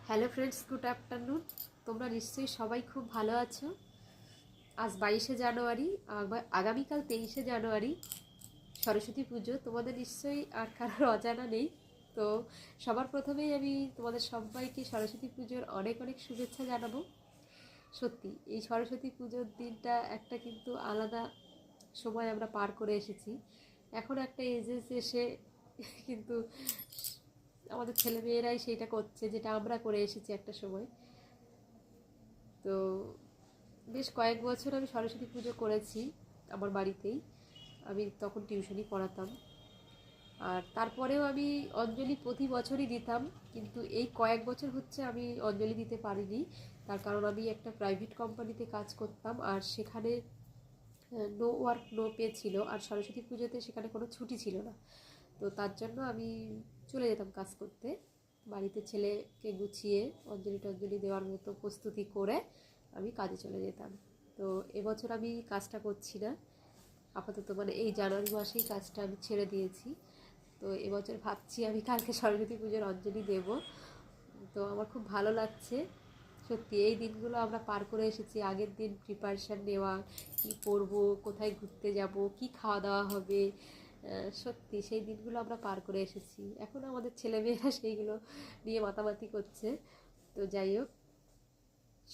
Hello friends, good afternoon. তোমরা নিশ্চয়ই সবাই খুব ভালো আছো। আজ 22শে জানুয়ারি, আগামীকাল 23শে জানুয়ারি সরস্বতী পুজো। তোমাদের নিশ্চয়ই আর কারোর অজানা নেই। তো সবার প্রথমেই আমি তোমাদের সবাইকে সরস্বতী পুজোর অনেক অনেক শুভেচ্ছা জানাবো। সত্যি এই সরস্বতী পুজোর দিনটা একটা কিন্তু আলাদা সময় আমরা পার করে এসেছি। এখন একটা এজে এসে কিন্তু আমাদের ছেলেমেয়েরাই সেইটা করছে যেটা আমরা করে এসেছি একটা সময়। তো বেশ কয়েক বছর আমি সরস্বতী পুজো করেছি আমার বাড়িতেই। আমি তখন টিউশনি পড়াতাম, আর তারপরেও আমি অঞ্জলি প্রতি বছরই দিতাম। কিন্তু এই কয়েক বছর হচ্ছে আমি অঞ্জলি দিতে পারিনি। তার কারণ আমি একটা প্রাইভেট কোম্পানিতে কাজ করতাম, আর সেখানে নো ওয়ার্ক নো পে ছিল, আর সরস্বতী পুজোতে সেখানে কোনো ছুটি ছিল না। তো তার জন্য আমি চলে যেতাম কাজ করতে। বাড়িতে ছেলেকে গুছিয়ে অঞ্জলি টঞ্জলি দেওয়ার মতো প্রস্তুতি করে আমি কাজে চলে যেতাম। তো এবছর আমি কাজটা করছি না আপাতত, মানে এই জানুয়ারি মাসেই কাজটা আমি ছেড়ে দিয়েছি। তো এবছর ভাবছি আমি কালকে সরস্বতী পুজোর অঞ্জলি দেব। তো আমার খুব ভালো লাগছে। সত্যি এই দিনগুলো আমরা পার করে এসেছি। আগের দিন প্রিপারেশান নেওয়া, কী পরবো, কোথায় ঘুরতে যাব, কি খাওয়া দাওয়া হবে, সত্যি সেই দিনগুলো আমরা পার করে এসেছি। এখন আমাদের ছেলেমেয়েরা সেইগুলো নিয়ে মাতামাতি করছে। তো যাই হোক,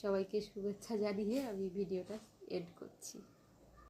সবাইকে শুভেচ্ছা জানিয়ে আমি ভিডিওটা এন্ড করছি।